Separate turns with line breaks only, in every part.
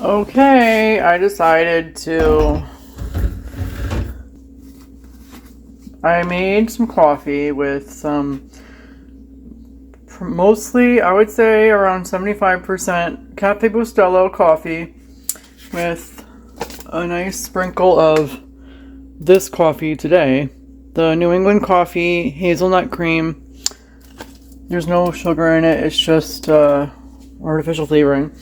Okay, I decided to. I made some coffee with some, mostly, I would say around 75% Cafe Bustelo coffee with a nice sprinkle of this coffee today. The New England coffee hazelnut cream. There's no sugar in it, it's just artificial flavoring.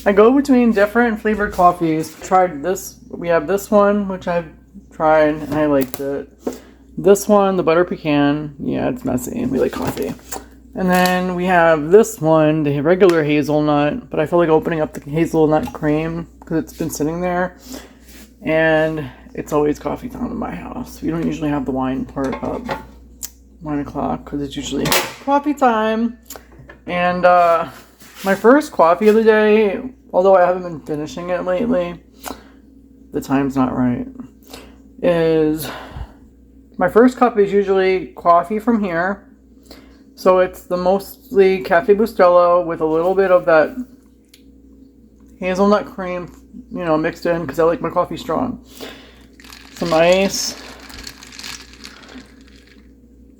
I go between different flavored coffees. Tried this. We have this one, which I've tried and I liked it. This one, the butter pecan. Yeah, it's messy. We like coffee. And then we have this one, the regular hazelnut. But I feel like opening up the hazelnut cream because it's been sitting there. And it's always coffee time in my house. We don't usually have the wine part up 9 o'clock because it's usually coffee time. And my first coffee of the day, although I haven't been finishing it lately, the time's not right, is my first cup is usually coffee from here. So it's the mostly Cafe Bustelo with a little bit of that hazelnut cream, mixed in because I like my coffee strong. Some ice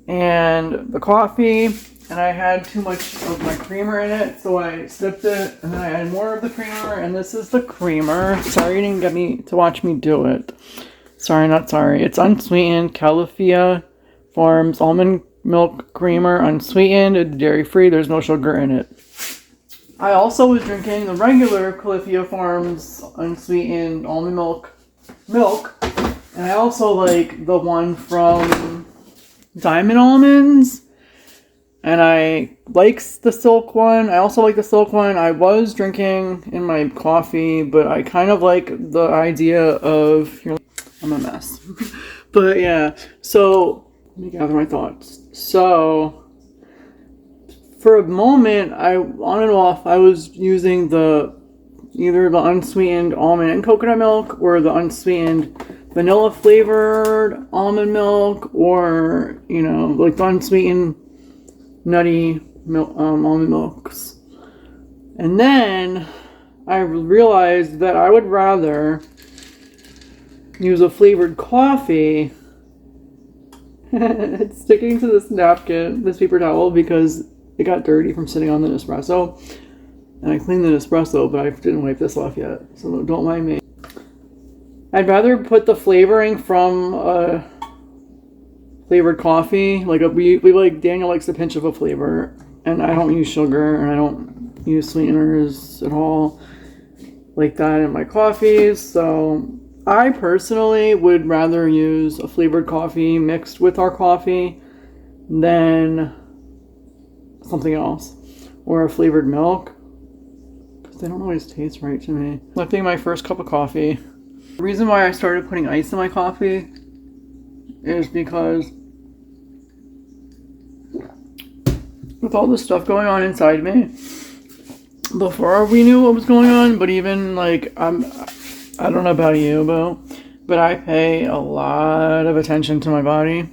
and the coffee. And I had too much of my creamer in it, so I sipped it, and then I added more of the creamer, and this is the creamer. Sorry you didn't get me to watch me do it. Sorry, not sorry. It's unsweetened, Califia Farms almond milk creamer, unsweetened, dairy-free, there's no sugar in it. I also was drinking the regular Califia Farms unsweetened almond milk, and I also like the one from Diamond Almonds. And I like the silk one. I also like the silk one. I was drinking in my coffee, but I kind of like the idea of... I'm a mess. But yeah, so let me gather my thoughts. So for a moment, on and off, I was using either the unsweetened almond and coconut milk or the unsweetened vanilla flavored almond milk, or, like the unsweetened nutty almond milks. And then I realized that I would rather use a flavored coffee. It's sticking to this napkin, this paper towel, because it got dirty from sitting on the Nespresso. And I cleaned the Nespresso, but I didn't wipe this off yet, so don't mind me. I'd rather put the flavoring from a flavored coffee. Daniel likes a pinch of a flavor, and I don't use sugar, and I don't use sweeteners at all like that in my coffees. So I personally would rather use a flavored coffee mixed with our coffee than something else, or a flavored milk, because they don't always taste right to me. That being my first cup of coffee. The reason why I started putting ice in my coffee is because with all this stuff going on inside me, before we knew what was going on, but even I don't know about you, but I pay a lot of attention to my body.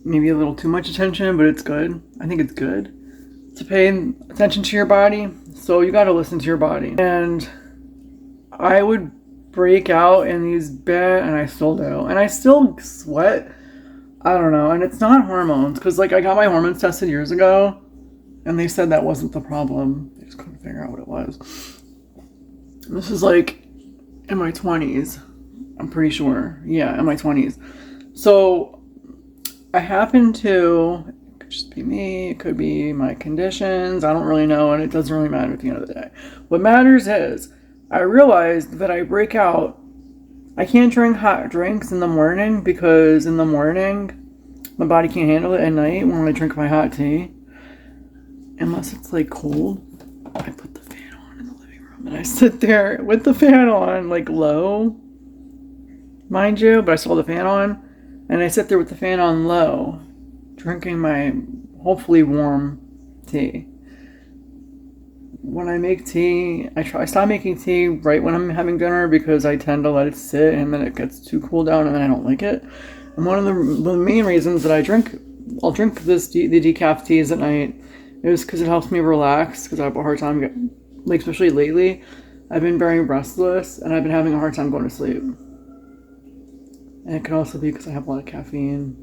Maybe a little too much attention, but it's good. I think it's good to pay attention to your body. So you got to listen to your body. And I would break out in these and I still do. And I still sweat. I don't know. And it's not hormones. Because I got my hormones tested years ago. And they said that wasn't the problem. They just couldn't figure out what it was. This is in my 20s. I'm pretty sure. Yeah, in my 20s. So I happen to... It could just be me. It could be my conditions. I don't really know. And it doesn't really matter at the end of the day. What matters is I realized that I break out. I can't drink hot drinks in the morning because in the morning my body can't handle it. At night when I drink my hot tea, unless it's cold, I put the fan on in the living room and I sit there with the fan on low, mind you, but I still have the fan on, and I sit there with the fan on low, drinking my hopefully warm tea. When I make tea, I stop making tea right when I'm having dinner because I tend to let it sit and then it gets too cool down and then I don't like it. And one of the main reasons that I'll drink the decaf teas at night is because it helps me relax, because I have a hard time like especially lately, I've been very restless and I've been having a hard time going to sleep. And it could also be because I have a lot of caffeine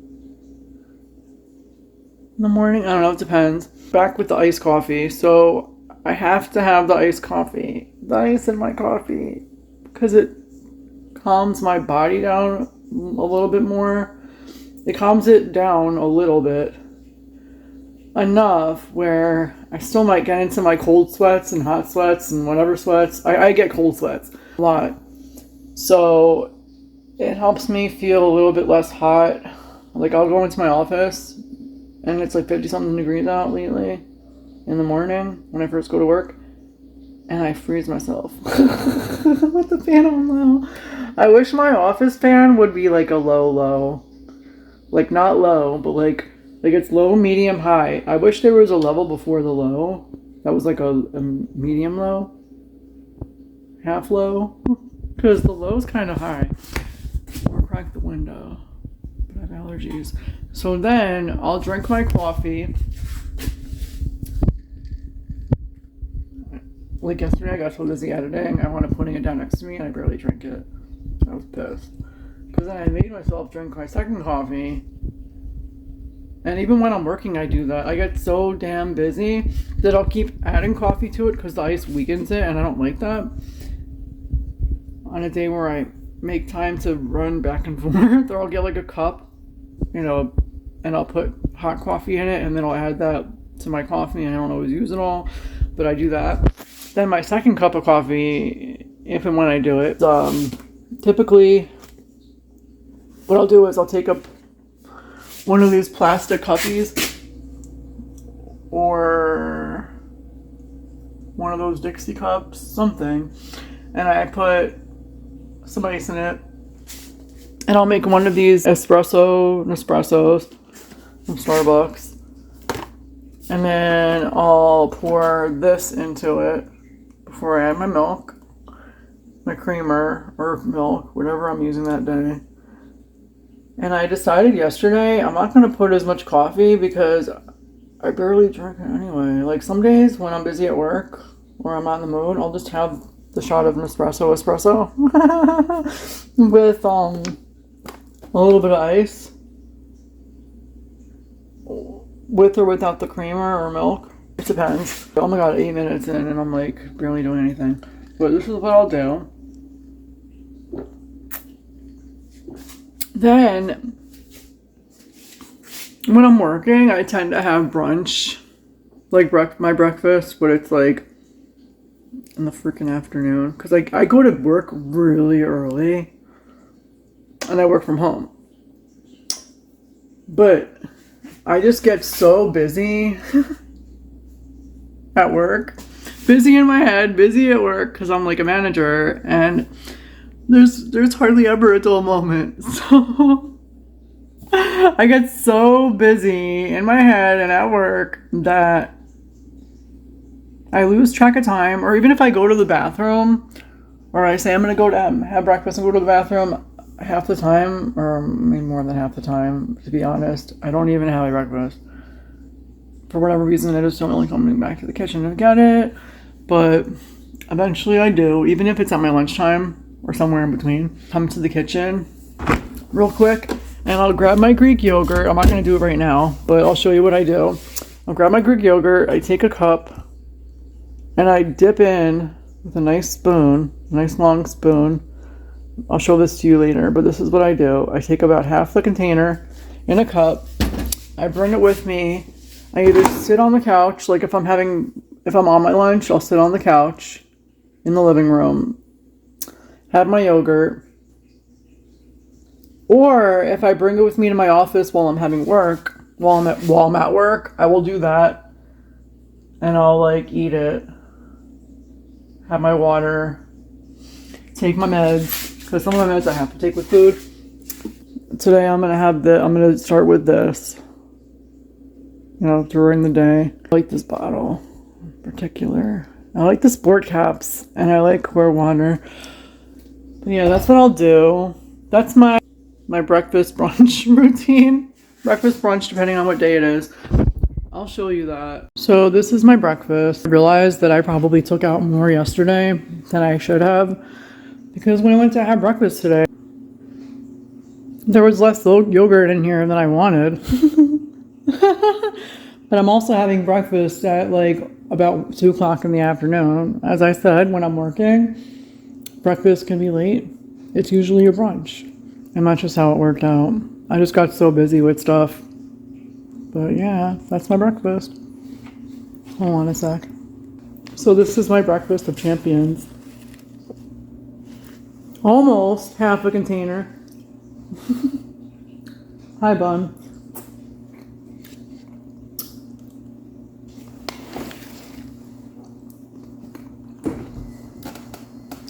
in the morning. I don't know, it depends. Back with the iced coffee. So I have to have the iced coffee. The ice in my coffee. Because it calms my body down a little bit more. It calms it down a little bit. Enough where I still might get into my cold sweats and hot sweats and whatever sweats. I get cold sweats a lot. So it helps me feel a little bit less hot. Like I'll go into my office and it's like 50 something degrees out lately in the morning when I first go to work. And I freeze myself with the fan on low. I wish my office fan would be like a low. Like not low, but like it's low, medium, high. I wish there was a level before the low. That was like a medium low. Half low. Because the low's kind of high. Or crack the window. But I have allergies. So then I'll drink my coffee. Like yesterday I got so busy editing, I wound up putting it down next to me and I barely drank it. I was pissed. Because then I made myself drink my second coffee. And even when I'm working, I do that. I get so damn busy that I'll keep adding coffee to it because the ice weakens it and I don't like that. On a day where I make time to run back and forth, or I'll get like a cup, and I'll put hot coffee in it and then I'll add that to my coffee and I don't always use it all, but I do that. Then my second cup of coffee, if and when I do it, typically what I'll do is I'll take up one of these plastic cuppies or one of those Dixie cups, something, and I put some ice in it, and I'll make one of these Nespressos from Starbucks, and then I'll pour this into it before I add my milk, my creamer or milk, whatever I'm using that day. And I decided yesterday I'm not going to put as much coffee because I barely drink it anyway. Like some days when I'm busy at work or I'm not in the mood, I'll just have the shot of Nespresso with a little bit of ice, with or without the creamer or milk. It depends. Oh my god, 8 minutes in and I'm like barely doing anything. But this is what I'll do. Then, when I'm working, I tend to have brunch, like my breakfast, but it's like in the freaking afternoon. Because I go to work really early, and I work from home. But I just get so busy at work. Busy in my head, busy at work, because I'm like a manager, and there's hardly ever a dull moment. So I get so busy in my head and at work that I lose track of time. Or even if I go to the bathroom, or I say I'm going to go to have breakfast and go to the bathroom, half the time, or maybe more than half the time, to be honest, I don't even have a breakfast. For whatever reason, I just don't really coming back to the kitchen to get it. But eventually I do, even if it's at my lunchtime or somewhere in between. Come to the kitchen real quick and I'll grab my Greek yogurt. I'm not going to do it right now, but I'll show you what I do. I'll grab my Greek yogurt, I take a cup, and I dip in with a nice spoon, a nice long spoon. I'll show this to you later, but this is what I do. I take about half the container in a cup. I bring it with me. I either sit on the couch, like if I'm on my lunch, I'll sit on the couch in the living room, have my yogurt, or if I bring it with me to my office while I'm having work, while I'm at work, I will do that, and I'll like eat it, have my water, take my meds, because some of my meds I have to take with food. Today I'm gonna start with this, during the day. I like this bottle in particular. I like the sport caps, and I like core water. But yeah, that's what I'll do. That's my breakfast brunch routine. Breakfast brunch, depending on what day it is. I'll show you that. So this is my breakfast. I realized that I probably took out more yesterday than I should have, because when I went to have breakfast today, there was less yogurt in here than I wanted. But I'm also having breakfast at like about 2 o'clock in the afternoon. As I said, when I'm working, breakfast can be late. It's usually a brunch. And that's just how it worked out. I just got so busy with stuff. But yeah, that's my breakfast. Hold on a sec. So this is my breakfast of champions. Almost half a container. Hi, bun.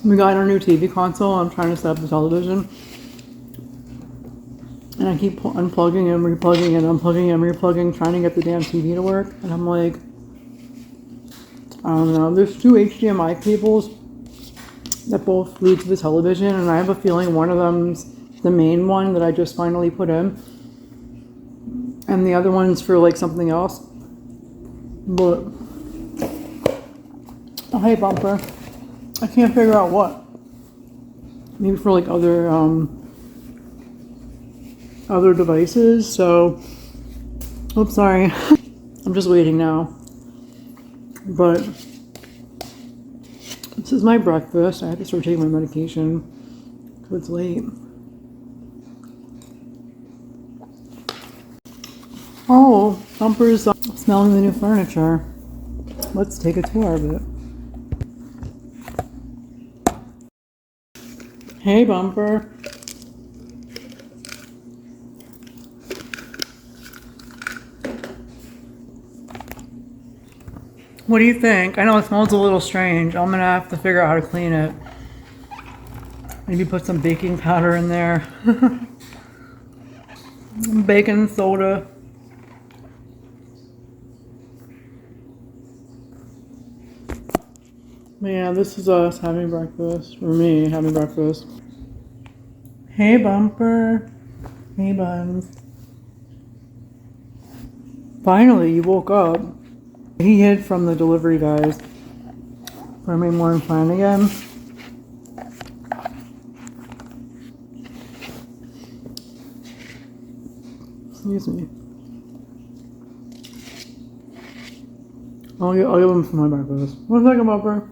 We got our new TV console. I'm trying to set up the television. And I keep unplugging and replugging and unplugging and replugging, trying to get the damn TV to work. And I'm like, I don't know. There's 2 HDMI cables that both lead to the television. And I have a feeling one of them's the main one that I just finally put in. And the other one's for like something else. But, oh hey bumper. I can't figure out what. Maybe for like other devices. So, oops, sorry. I'm just waiting now. But this is my breakfast. I have to start taking my medication because it's late. Oh, Bumper's smelling the new furniture. Let's take a tour of it. Hey, Bumper. What do you think? I know it smells a little strange. I'm gonna have to figure out how to clean it. Maybe put some baking powder in there. Baking soda. Yeah, this is us having breakfast. Or me having breakfast. Hey, Bumper. Hey, Buns. Finally, you woke up. He hid from the delivery guys for me more fun again. Excuse me. I'll give him some my breakfast. 1 second, Bumper.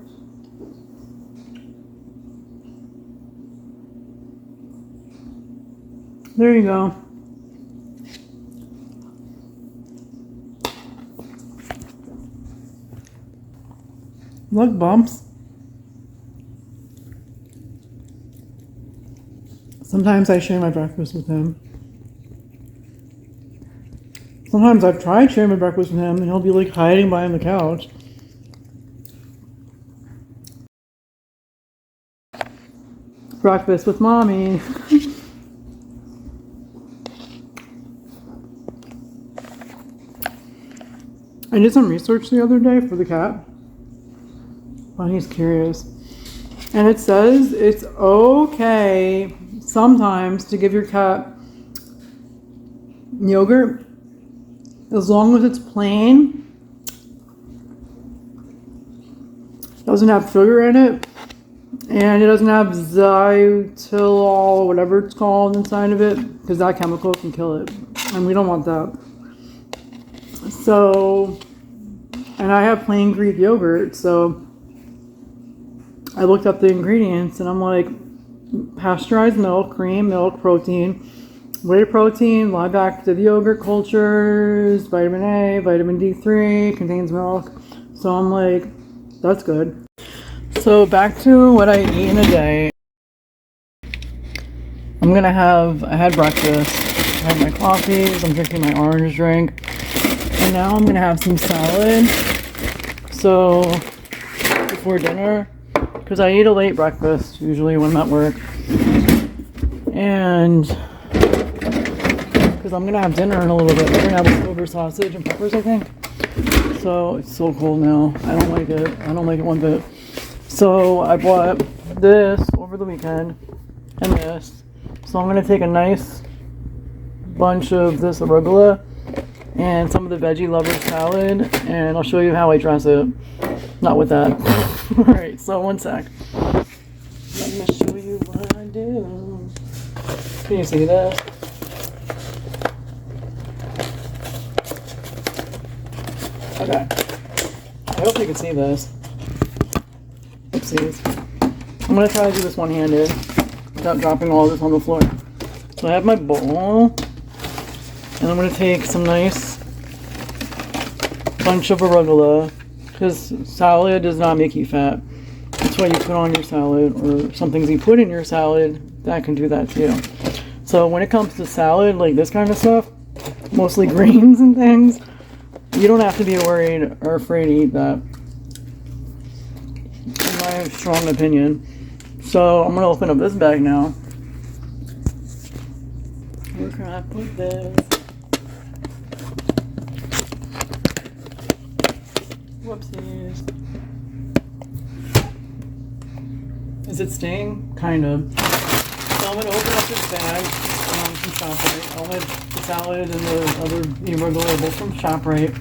There you go. Look, Bumps. Sometimes I share my breakfast with him. Sometimes I've tried sharing my breakfast with him and he'll be like hiding behind the couch. Breakfast with mommy. I did some research the other day for the cat. He's curious. And it says it's okay sometimes to give your cat yogurt as long as it's plain, doesn't have sugar in it, and it doesn't have xylitol, whatever it's called, inside of it, because that chemical can kill it, and we don't want that. So, and I have plain Greek yogurt, so I looked up the ingredients and I'm like, pasteurized milk, cream, milk, protein, whey protein, live active yogurt cultures, vitamin A, vitamin D3, contains milk. So I'm like, that's good. So back to what I eat in a day. I had breakfast, I had my coffees, I'm drinking my orange drink, and now I'm gonna have some salad. So before dinner, because I eat a late breakfast usually when I'm at work, and because I'm gonna have dinner in a little bit. We're gonna have a silver sausage and peppers, I think. So it's so cold now. I don't like it. I don't like it one bit. So I bought this over the weekend and this. So I'm gonna take a nice bunch of this arugula and some of the veggie lover salad, and I'll show you how I dress it. Not with that. Alright, so one sec. Let me show you what I do. Can you see this? Okay. I hope you can see this. Oopsies. I'm going to try to do this one-handed without dropping all this on the floor. So I have my bowl, and I'm going to take some nice bunch of arugula, because salad does not make you fat. That's why you put on your salad, or some things you put in your salad, that can do that too. So when it comes to salad, like this kind of stuff, mostly greens and things, you don't have to be worried or afraid to eat that, in my strong opinion. So I'm going to open up this bag now. Where can I put this? Whoopsies. Is it staying? Kind of. So I'm going to open up this bag from ShopRite. I'll have the salad and the other arugula both from ShopRite.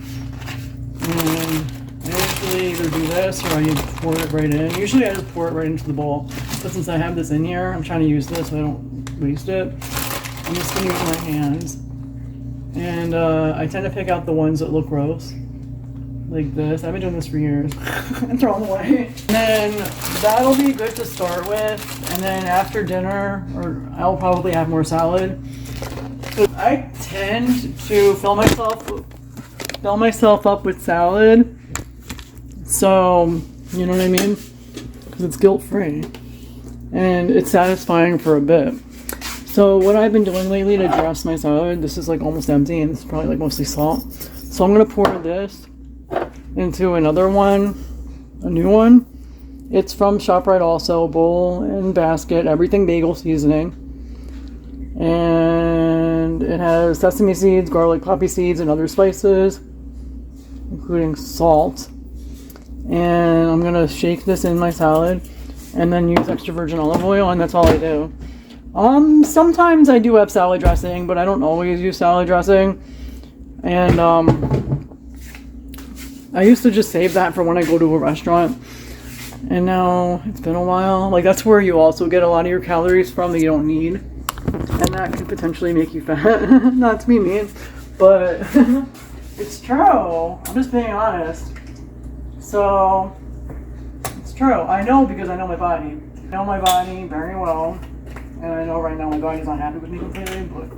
And I usually either do this or I pour it right in. Usually I just pour it right into the bowl. But since I have this in here, I'm trying to use this so I don't waste it. I'm just going to use my hands. And I tend to pick out the ones that look gross. Like this. I've been doing this for years. And throw them away. And then that'll be good to start with. And then after dinner, or I'll probably have more salad. I tend to fill myself up with salad. So, you know what I mean? Because it's guilt-free. And it's satisfying for a bit. So what I've been doing lately to dress my salad, this is like almost empty and it's probably like mostly salt. So I'm going to pour this into another one, a new one. It's from ShopRite also, bowl and basket, everything bagel seasoning. And it has sesame seeds, garlic, poppy seeds, and other spices, including salt. And I'm going to shake this in my salad and then use extra virgin olive oil, and that's all I do. Sometimes I do have salad dressing, but I don't always use salad dressing. And I used to just save that for when I go to a restaurant. And now it's been a while. Like, that's where you also get a lot of your calories from that you don't need. And that could potentially make you fat. Not to be mean, but it's true. I'm just being honest. So, it's true. I know because I know my body. I know my body very well. And I know right now my body's not happy with me completely, but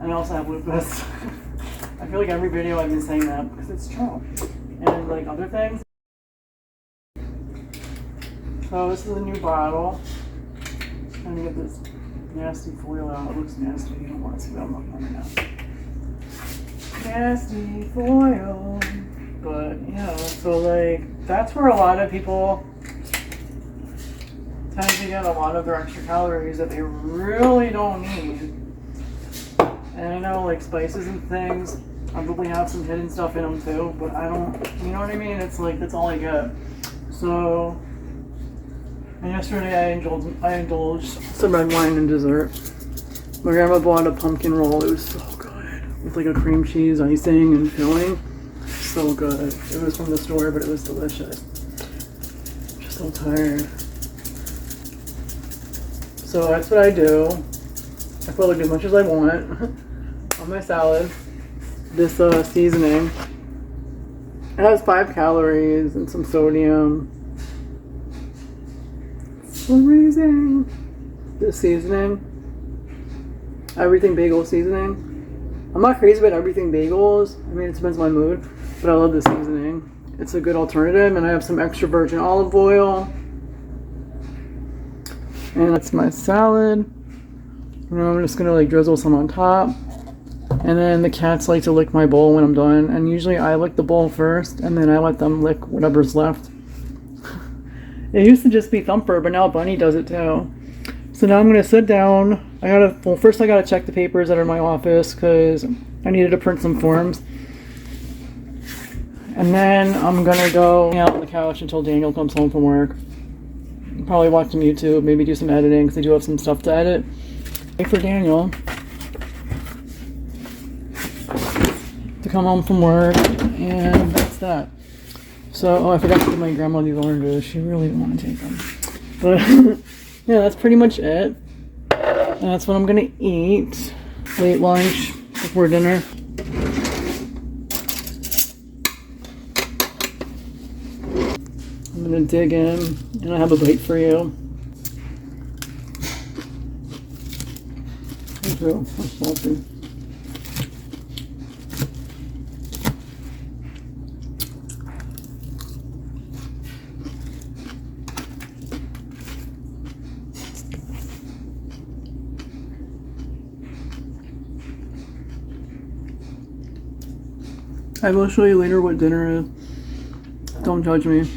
I also have lupus. I feel like every video I've been saying that because it's true. And like other things. So this is a new bottle. Just trying to get this nasty foil out. It looks nasty. You don't want to see what I'm looking at right now. Nasty foil. But yeah, so like that's where a lot of people tend to get a lot of their extra calories that they really don't need. And I know like spices and things probably have some hidden stuff in them too, but I don't, you know what I mean? It's like, that's all I get. So, and yesterday I indulged some red wine and dessert. My grandma bought a pumpkin roll. It was so good. With like a cream cheese icing and filling. So good. It was from the store, but it was delicious. I'm just so tired. So that's what I do. I put like as much as I want on my salad. This seasoning. It has 5 calories and some sodium. It's amazing. This seasoning. Everything bagel seasoning. I'm not crazy about everything bagels. I mean, it depends on my mood. But I love this seasoning. It's a good alternative. And I have some extra virgin olive oil. And that's my salad. And I'm just gonna like drizzle some on top. And then the cats like to lick my bowl when I'm done. And usually I lick the bowl first, and then I let them lick whatever's left. It used to just be Thumper, but now Bunny does it too. So now I'm gonna sit down. First I gotta check the papers that are in my office because I needed to print some forms. And then I'm gonna go hang out on the couch until Daniel comes home from work. Probably watch some YouTube, maybe do some editing because I do have some stuff to edit. Wait for Daniel to come come home from work, and that's that. So, I forgot to give my grandma these oranges. She really didn't want to take them. But, yeah, that's pretty much it. And that's what I'm going to eat. Late lunch, before dinner. I'm going to dig in, and I have a bite for you. Thank you. That's salty. I will show you later what dinner is. Don't judge me.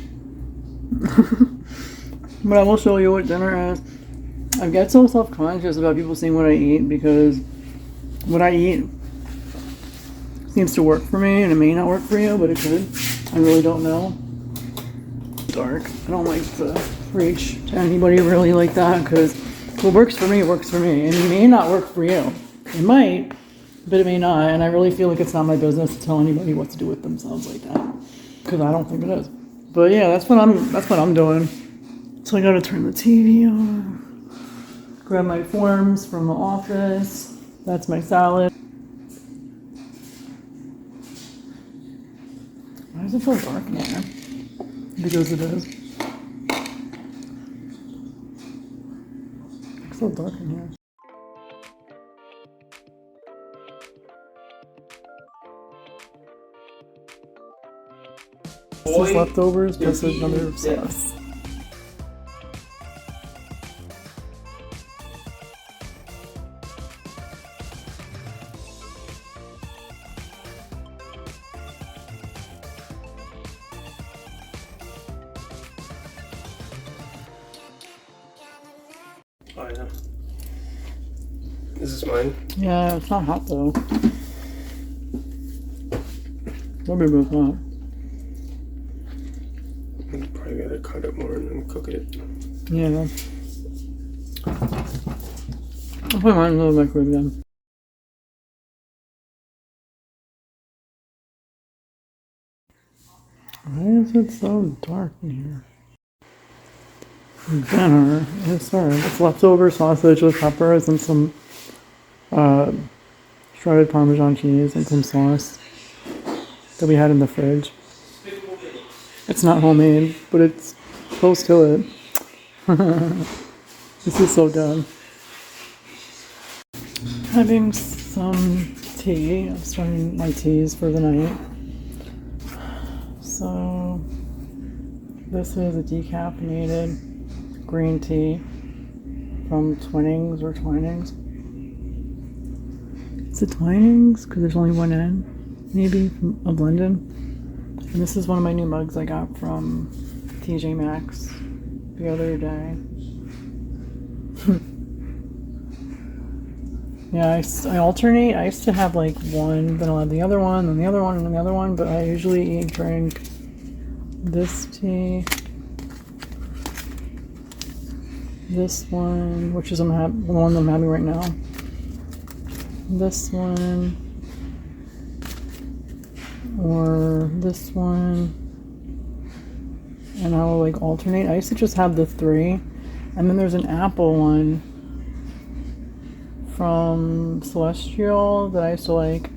But I will show you what dinner is. I get so self-conscious about people seeing what I eat because what I eat seems to work for me, and it may not work for you, but it could. I really don't know. Dark. I don't like to preach to anybody really like that because what works for me works for me, and it may not work for you. It might, but it may not, and I really feel like it's not my business to tell anybody what to do with themselves like that because I don't think it is. But yeah, that's what I'm doing. So I gotta turn the TV on, grab my forms from the office. That's my salad. Why does it feel dark in here? Because it is. It's so dark in here. This is leftovers plus another sauce.
Oh yeah. Is this mine?
Yeah, it's not hot though. Maybe it's not.
You probably gotta cut it more and then cook it.
Yeah. I'll put mine in the microwave then. Why is it so dark in here? Dinner is served. It's leftover sausage with peppers and some shredded Parmesan cheese and some sauce that we had in the fridge. It's not homemade, but it's close to it. This is so good. Having some tea. I'm starting my teas for the night. So this is a decaffeinated green tea from Twinings or Twinings. Is it Twinings? Because there's only one N, maybe, of London. And this is one of my new mugs I got from TJ Maxx the other day. Yeah, I alternate. I used to have like one, then I'll have the other one, then the other one, and then the other one, but I usually drink this tea, this one, which is the one I'm having right now, this one, or this one, and I will like alternate. I used to just have the three, and then there's an apple one from Celestial that I used to like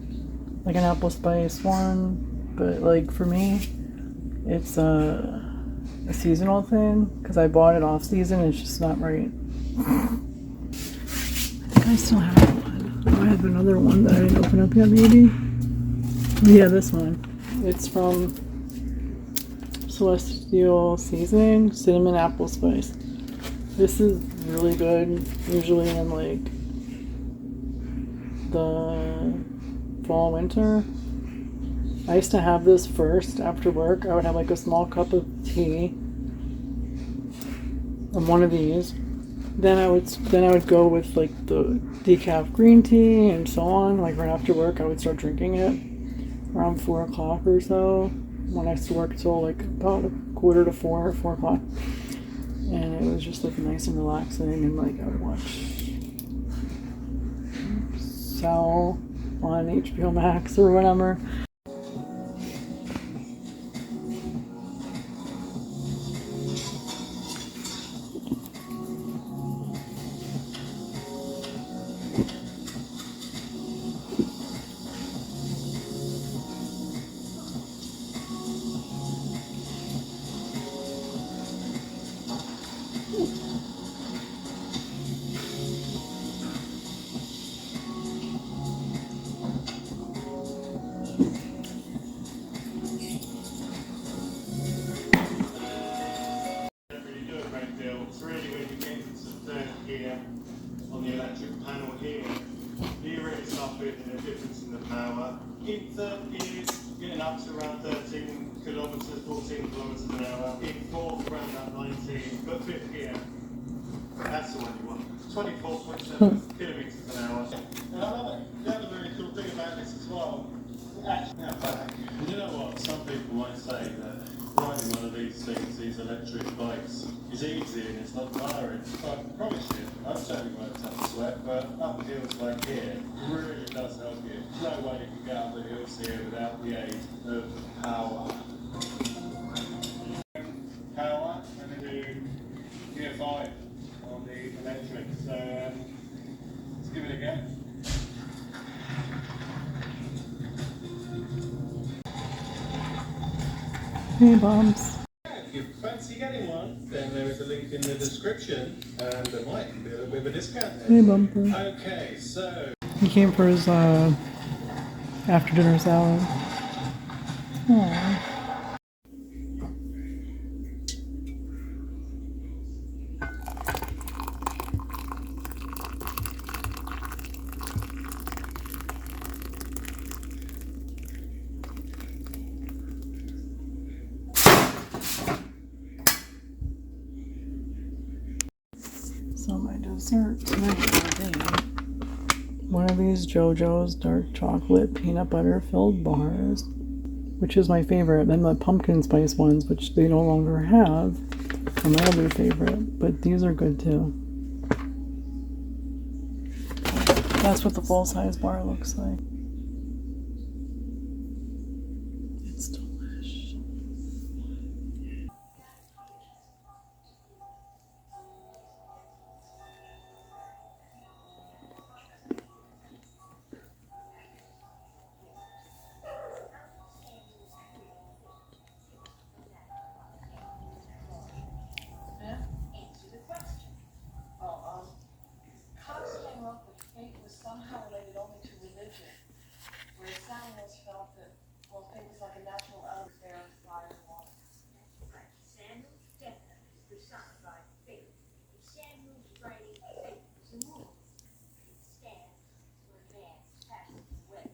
an apple spice one, but like for me, it's a seasonal thing because I bought it off season and it's just not right. I think I still have one. I have another one that I didn't open up yet, maybe. Yeah, this one. It's from Celestial Seasoning, cinnamon apple spice. This is really good. Usually in like the fall, winter. I used to have this first after work. I would have like a small cup of tea of one of these. Then I would go with like the decaf green tea and so on. Like right after work, I would start drinking it around 4 o'clock or so. When I used to work till like about 4:45 or 4 o'clock, and it was just like nice and relaxing. And like I would watch Sal on HBO Max or whatever.
years, getting up to around 13 kilometres, 14 kilometres an hour. In fourth, around about 19, but fifth gear, that's the one you want. 24.7 kilometres an hour. And I love it. The other very cool thing about this as well, actually, now back. And you know what? Some people might say that riding one of these things, these electric bikes, is easy and it's not tiring. But I promise you, I've certainly worked up a sweat, but up hills like here really does help you. There's no way you can get up the hills here without the aid of power. Power, and then do gear 5 on the electric. So let's give it a go.
Hey, Bumps.
If you fancy getting one, then there is a link in the description, and there might be a little bit of a discount there.
Hey, Bumper.
Okay, so
He came for his after dinner salad. Aww. So my dessert tonight will be one of these JoJo's dark chocolate peanut butter filled bars, which is my favorite. Then the pumpkin spice ones, which they no longer have, are my other favorite. But these are good too. That's what the full size bar looks like. It's delish.
Cosplaying off with fate was somehow related only to religion, whereas Samuels felt that, well, fate was like a natural element there of fire and water.
Right. Samuel definitely personified fate. If Samuel's writing fate was a movie, it stands for a man passing away.